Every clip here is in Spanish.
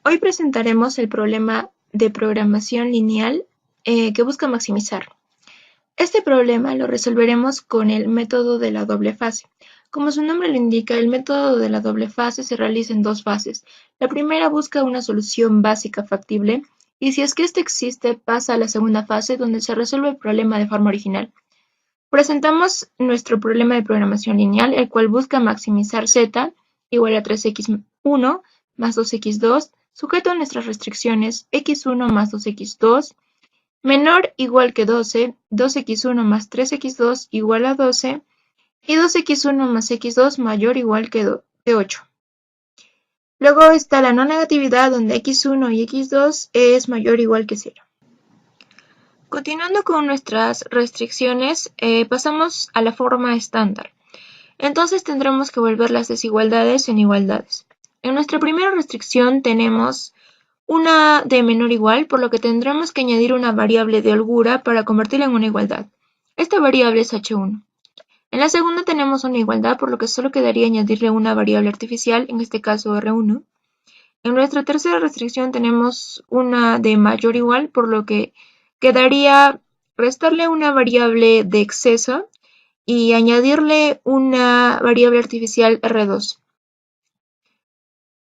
Hoy presentaremos el problema de programación lineal que busca maximizar. Este problema lo resolveremos con el método de la doble fase. Como su nombre lo indica, el método de la doble fase se realiza en dos fases. La primera busca una solución básica factible y si es que ésta existe pasa a la segunda fase donde se resuelve el problema de forma original. Presentamos nuestro problema de programación lineal, el cual busca maximizar z igual a 3x1 más 2x2, sujeto a nuestras restricciones x1 más 2x2, menor igual que 12, 2x1 más 3x2 igual a 12, y 2x1 más x2 mayor o igual que 8. Luego está la no negatividad, donde x1 y x2 es mayor o igual que 0. Continuando con nuestras restricciones, pasamos a la forma estándar. Entonces tendremos que volver las desigualdades en igualdades. En nuestra primera restricción tenemos una de menor o igual, por lo que tendremos que añadir una variable de holgura para convertirla en una igualdad. Esta variable es h1. En la segunda tenemos una igualdad, por lo que solo quedaría añadirle una variable artificial, en este caso r1. En nuestra tercera restricción tenemos una de mayor o igual, por lo que quedaría restarle una variable de exceso y añadirle una variable artificial r2.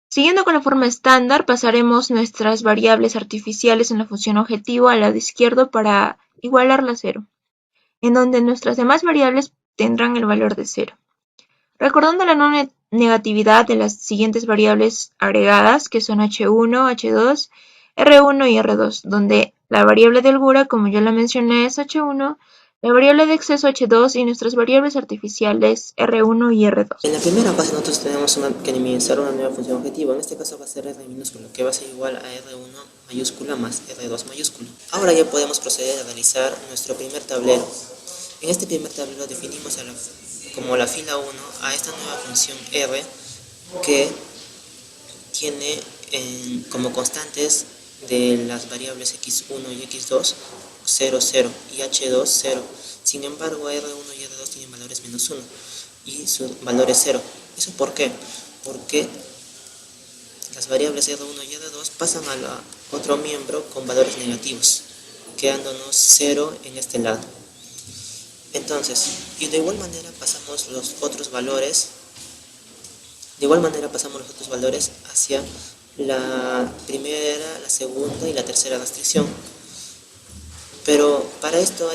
Siguiendo con la forma estándar, pasaremos nuestras variables artificiales en la función objetivo al lado izquierdo para igualarla a 0, en donde nuestras demás variables tendrán el valor de 0. Recordando la no negatividad de las siguientes variables agregadas, que son h1, h2, r1 y r2, donde la variable de holgura, como ya la mencioné, es h1, la variable de exceso h2 y nuestras variables artificiales r1 y r2. En la primera fase nosotros tenemos que minimizar una nueva función objetivo. En este caso va a ser r minúsculo, que va a ser igual a r1 mayúscula más r2 mayúscula. Ahora ya podemos proceder a realizar nuestro primer tablero. En este primer tablero definimos como la fila 1 a esta nueva función r que tiene como constantes de las variables x1 y x2 0, 0 y h2 0. Sin embargo, r1 y r2 tienen valores menos 1 y su valor es 0. ¿Eso por qué? Porque las variables r1 y r2 pasan a otro miembro con valores negativos, quedándonos 0 en este lado. Entonces, y de igual manera pasamos los otros valores hacia la primera, la segunda y la tercera restricción. Pero para esto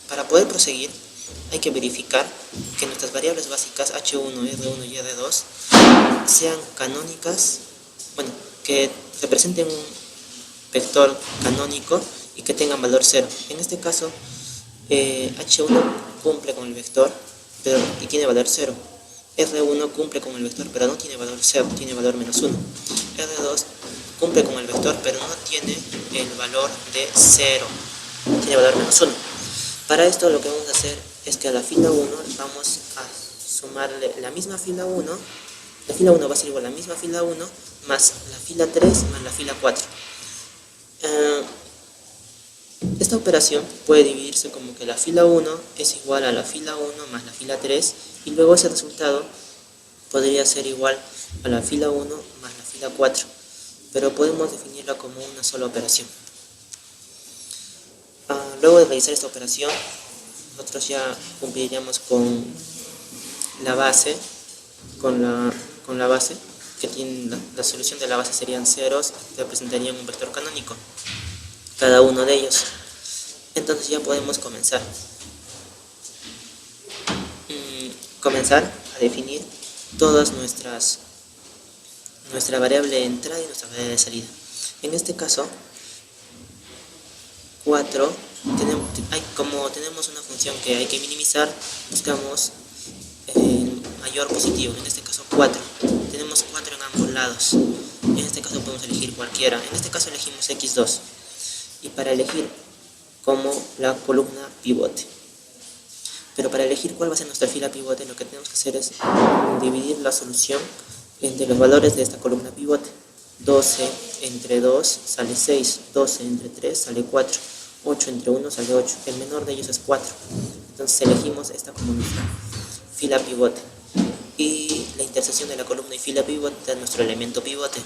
para poder proseguir, hay que verificar que nuestras variables básicas h1, r1 y r2 sean canónicas, que representen un vector canónico y que tengan valor 0. En este caso, h1 cumple con el vector y tiene valor 0. R1 cumple con el vector pero no tiene valor 0, tiene valor menos 1. R2 cumple con el vector pero no tiene el valor de 0, tiene valor menos 1. Para esto lo que vamos a hacer es que a la fila 1 vamos a sumarle la misma fila 1. La fila 1 va a ser igual a la misma fila 1 más la fila 3 más la fila 4. Esta operación puede dividirse como que la fila 1 es igual a la fila 1 más la fila 3 y luego ese resultado podría ser igual a la fila 1 más la fila 4, pero podemos definirla como una sola operación. Luego de realizar esta operación, nosotros ya cumpliríamos con la base, que tiene la solución de la base serían ceros, que representarían un vector canónico, cada uno de ellos. Entonces ya podemos comenzar a definir todas nuestra variable de entrada y nuestra variable de salida. En este caso, 4, como tenemos una función que hay que minimizar, buscamos el mayor positivo, en este caso 4. Tenemos 4 en ambos lados. En este caso podemos elegir cualquiera. En este caso elegimos x2. Y para elegir como la columna pivote. Pero para elegir cuál va a ser nuestra fila pivote, lo que tenemos que hacer es dividir la solución entre los valores de esta columna pivote. 12 entre 2 sale 6, 12 entre 3 sale 4, 8 entre 1 sale 8, el menor de ellos es 4. Entonces elegimos esta como nuestra fila pivote. Y la intersección de la columna y fila pivote da nuestro elemento pivote.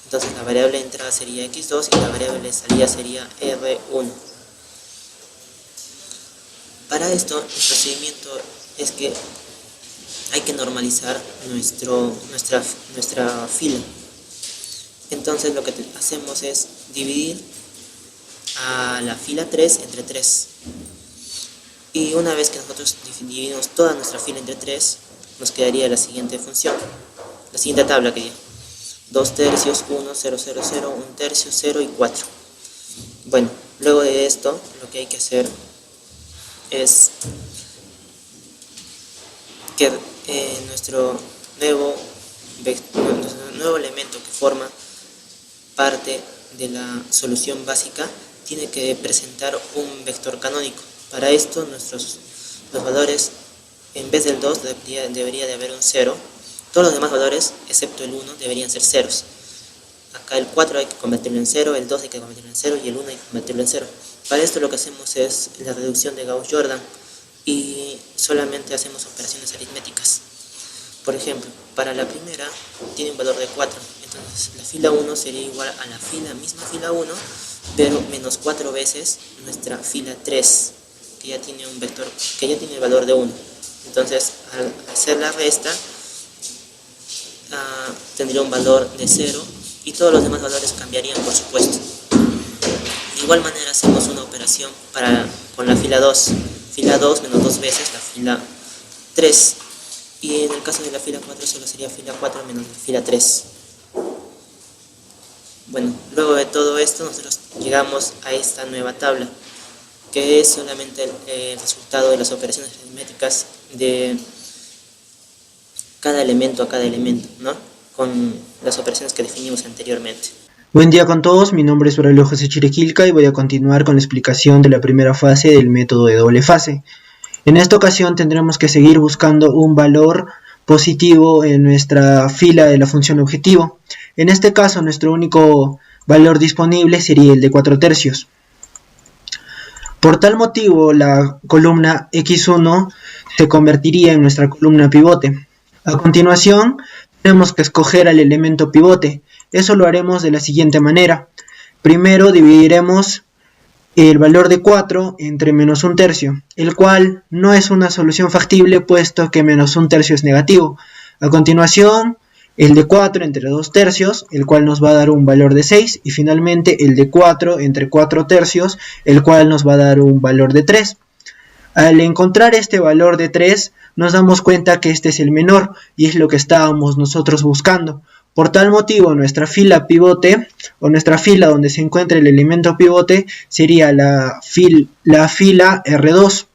Entonces la variable de entrada sería x2 y la variable de salida sería r1. Para esto, el procedimiento es que hay que normalizar nuestra fila. Entonces lo que hacemos es dividir a la fila 3 entre 3. Y una vez que nosotros dividimos toda nuestra fila entre 3, nos quedaría la siguiente función, la siguiente tabla que diga 2 tercios, 1, 0, 0, 0, 1 tercio, 0 y 4. Bueno, luego de esto lo que hay que hacer es que nuestro nuevo elemento que forma parte de la solución básica tiene que presentar un vector canónico. Para esto los valores, en vez del 2 debería de haber un 0. Todos los demás valores, excepto el 1, deberían ser ceros. Acá el 4 hay que convertirlo en 0, el 2 hay que convertirlo en 0 y el 1 hay que convertirlo en 0. Para esto lo que hacemos es la reducción de Gauss-Jordan y solamente hacemos operaciones aritméticas. Por ejemplo, para la primera tiene un valor de 4, entonces la fila 1 sería igual a la misma fila 1, pero menos 4 veces nuestra fila 3, que ya tiene un vector, que ya tiene el valor de 1. Entonces, al hacer la resta, tendría un valor de 0 y todos los demás valores cambiarían, por supuesto. De igual manera hacemos una operación con la fila 2 menos 2 veces la fila 3, y en el caso de la fila 4 solo sería fila 4 menos la fila 3. Bueno, luego de todo esto nosotros llegamos a esta nueva tabla, que es solamente el resultado de las operaciones aritméticas de cada elemento a cada elemento, ¿no? Con las operaciones que definimos anteriormente. Buen día con todos, mi nombre es Aurelio José Chirequilca y voy a continuar con la explicación de la primera fase del método de doble fase. En esta ocasión tendremos que seguir buscando un valor positivo en nuestra fila de la función objetivo. En este caso nuestro único valor disponible sería el de 4 tercios. Por tal motivo la columna x1 se convertiría en nuestra columna pivote. A continuación tenemos que escoger al elemento pivote. Eso lo haremos de la siguiente manera. Primero dividiremos el valor de 4 entre menos 1 tercio, el cual no es una solución factible puesto que menos 1 tercio es negativo. A continuación, el de 4 entre 2 tercios, el cual nos va a dar un valor de 6, y finalmente el de 4 entre 4 tercios, el cual nos va a dar un valor de 3. Al encontrar este valor de 3, nos damos cuenta que este es el menor, y es lo que estábamos nosotros buscando. Por tal motivo, nuestra fila pivote, o nuestra fila donde se encuentra el elemento pivote, sería la fila R2.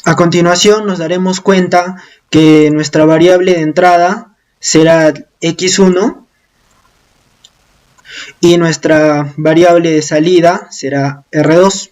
A continuación nos daremos cuenta que nuestra variable de entrada será x1 y nuestra variable de salida será R2.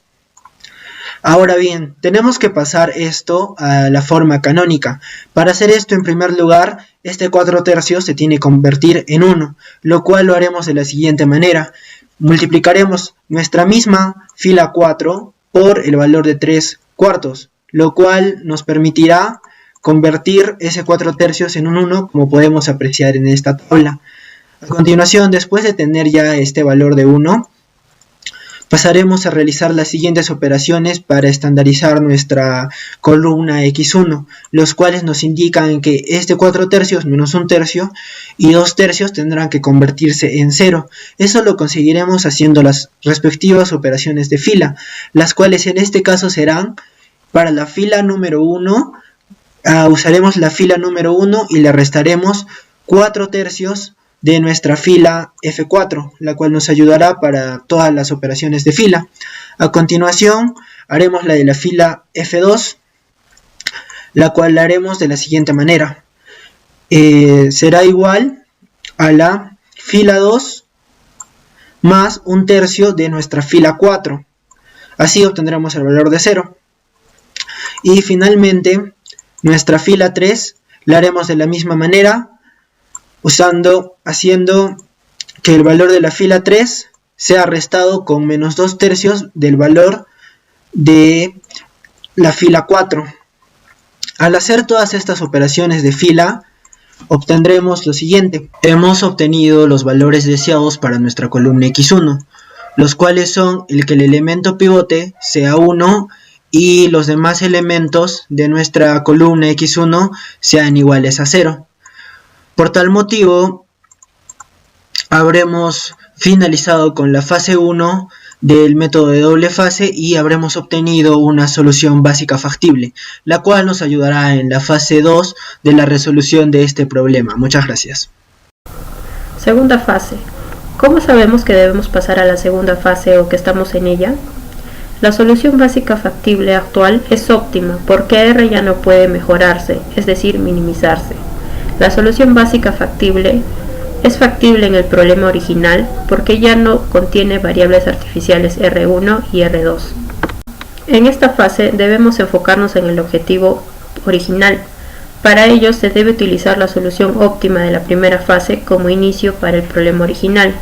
Ahora bien, tenemos que pasar esto a la forma canónica. Para hacer esto, en primer lugar, este 4 tercios se tiene que convertir en 1, lo cual lo haremos de la siguiente manera. Multiplicaremos nuestra misma fila 4 por el valor de 3 cuartos, lo cual nos permitirá convertir ese 4 tercios en un 1, como podemos apreciar en esta tabla. A continuación, después de tener ya este valor de 1, pasaremos a realizar las siguientes operaciones para estandarizar nuestra columna x1, los cuales nos indican que este 4 tercios menos 1 tercio y 2 tercios tendrán que convertirse en 0. Eso lo conseguiremos haciendo las respectivas operaciones de fila, las cuales en este caso serán para la fila número 1, usaremos la fila número 1 y le restaremos 4 tercios de nuestra fila F4, la cual nos ayudará para todas las operaciones de fila. A continuación haremos la de la fila F2, la cual la haremos de la siguiente manera. Será igual a la fila 2 más 1 tercio de nuestra fila 4. Así obtendremos el valor de 0. Y finalmente nuestra fila 3 la haremos de la misma manera, haciendo que el valor de la fila 3 sea restado con menos 2 tercios del valor de la fila 4. Al hacer todas estas operaciones de fila, obtendremos lo siguiente. Hemos obtenido los valores deseados para nuestra columna X1, los cuales son el que el elemento pivote sea 1 y los demás elementos de nuestra columna X1 sean iguales a 0. Por tal motivo, habremos finalizado con la fase 1 del método de doble fase y habremos obtenido una solución básica factible, la cual nos ayudará en la fase 2 de la resolución de este problema. Muchas gracias. Segunda fase. ¿Cómo sabemos que debemos pasar a la segunda fase o que estamos en ella? La solución básica factible actual es óptima porque R ya no puede mejorarse, es decir, minimizarse. La solución básica factible es factible en el problema original porque ya no contiene variables artificiales R1 y R2. En esta fase debemos enfocarnos en el objetivo original. Para ello se debe utilizar la solución óptima de la primera fase como inicio para el problema original.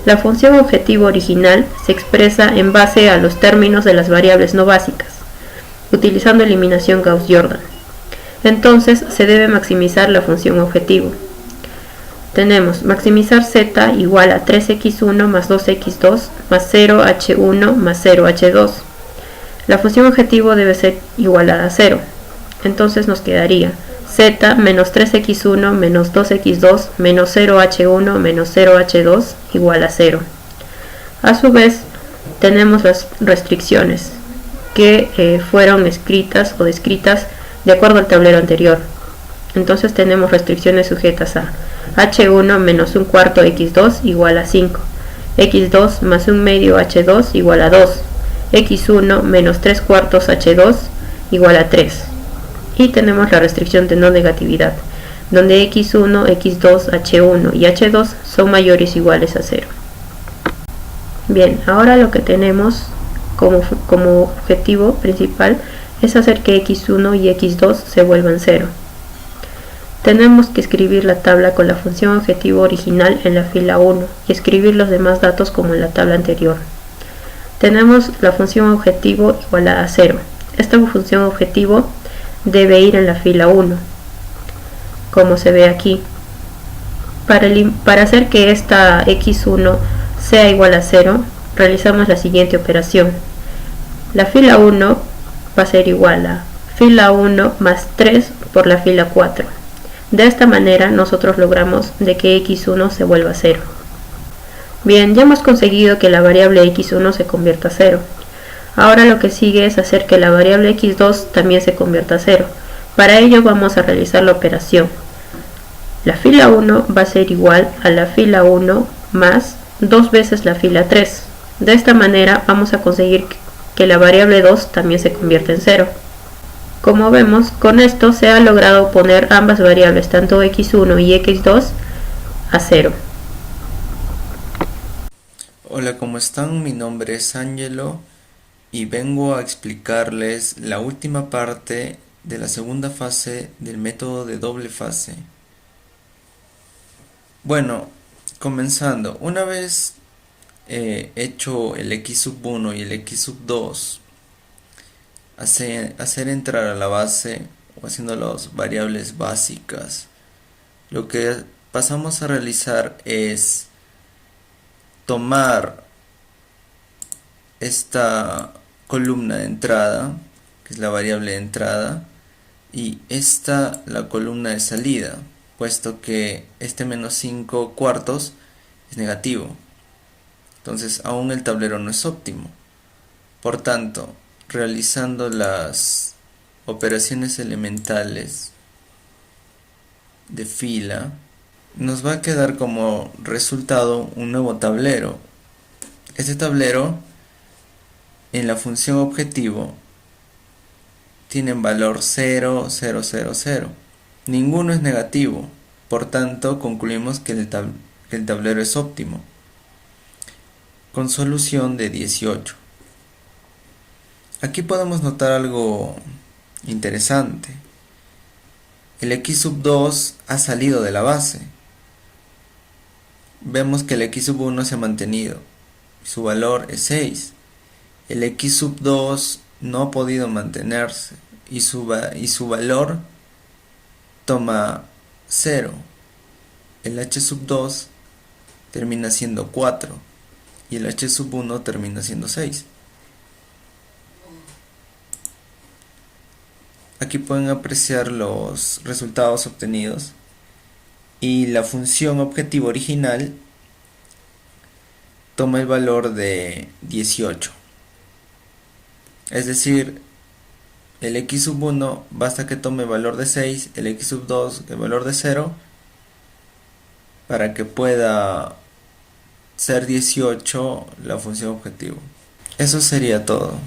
La función objetivo original se expresa en base a los términos de las variables no básicas, utilizando eliminación Gauss-Jordan. Entonces se debe maximizar la función objetivo. Tenemos maximizar z igual a 3x1 más 2x2 más 0h1 más 0h2. La función objetivo debe ser igualada a 0. Entonces nos quedaría z menos 3x1 menos 2x2 menos 0h1 menos 0h2 igual a 0. A su vez, tenemos las restricciones que fueron escritas o descritas de acuerdo al tablero anterior. Entonces tenemos restricciones sujetas a h1 menos un cuarto x2 igual a 5, x2 más un medio h2 igual a 2, x1 menos 3 cuartos h2 igual a 3. Y tenemos la restricción de no negatividad, donde x1, x2, h1 y h2 son mayores o iguales a 0. Bien, ahora lo que tenemos como objetivo principal es hacer que x1 y x2 se vuelvan 0. Tenemos que escribir la tabla con la función objetivo original en la fila 1 y escribir los demás datos como en la tabla anterior. Tenemos la función objetivo igualada a 0. Esta función objetivo debe ir en la fila 1, como se ve aquí. Para hacer que esta x1 sea igual a 0, realizamos la siguiente operación. La fila 1 va a ser igual a fila 1 más 3 por la fila 4. De esta manera nosotros logramos de que x1 se vuelva a 0. Bien, ya hemos conseguido que la variable x1 se convierta a 0. Ahora lo que sigue es hacer que la variable x2 también se convierta a 0. Para ello vamos a realizar la operación. La fila 1 va a ser igual a la fila 1 más 2 veces la fila 3. De esta manera vamos a conseguir que la variable 2 también se convierta en 0. Como vemos, con esto se ha logrado poner ambas variables, tanto x1 y x2, a 0. Hola, ¿cómo están? Mi nombre es Ángelo y vengo a explicarles la última parte de la segunda fase del método de doble fase. Bueno, comenzando, una vez hecho el x1 y el x2, hacer entrar a la base o haciendo las variables básicas, lo que pasamos a realizar es tomar esta columna de entrada, que es la variable de entrada, y esta la columna de salida, puesto que este menos 5 cuartos es negativo. Entonces aún el tablero no es óptimo. Por tanto, realizando las operaciones elementales de fila, nos va a quedar como resultado un nuevo tablero. Este tablero, en la función objetivo, tiene valor 0, 0, 0, 0. Ninguno es negativo, por tanto concluimos que el tablero es óptimo, con solución de 18. Aquí podemos notar algo interesante. El x2 ha salido de la base. Vemos que el x1 se ha mantenido. Su valor es 6. El x2 no ha podido mantenerse. y su valor toma 0. El h sub 2 termina siendo 4 y el h sub 1 termina siendo 6. Aquí pueden apreciar los resultados obtenidos y la función objetivo original toma el valor de 18. Es decir, el x sub 1 basta que tome valor de 6, el x sub 2 el valor de 0, para que pueda ser 18 la función objetivo. Eso sería todo.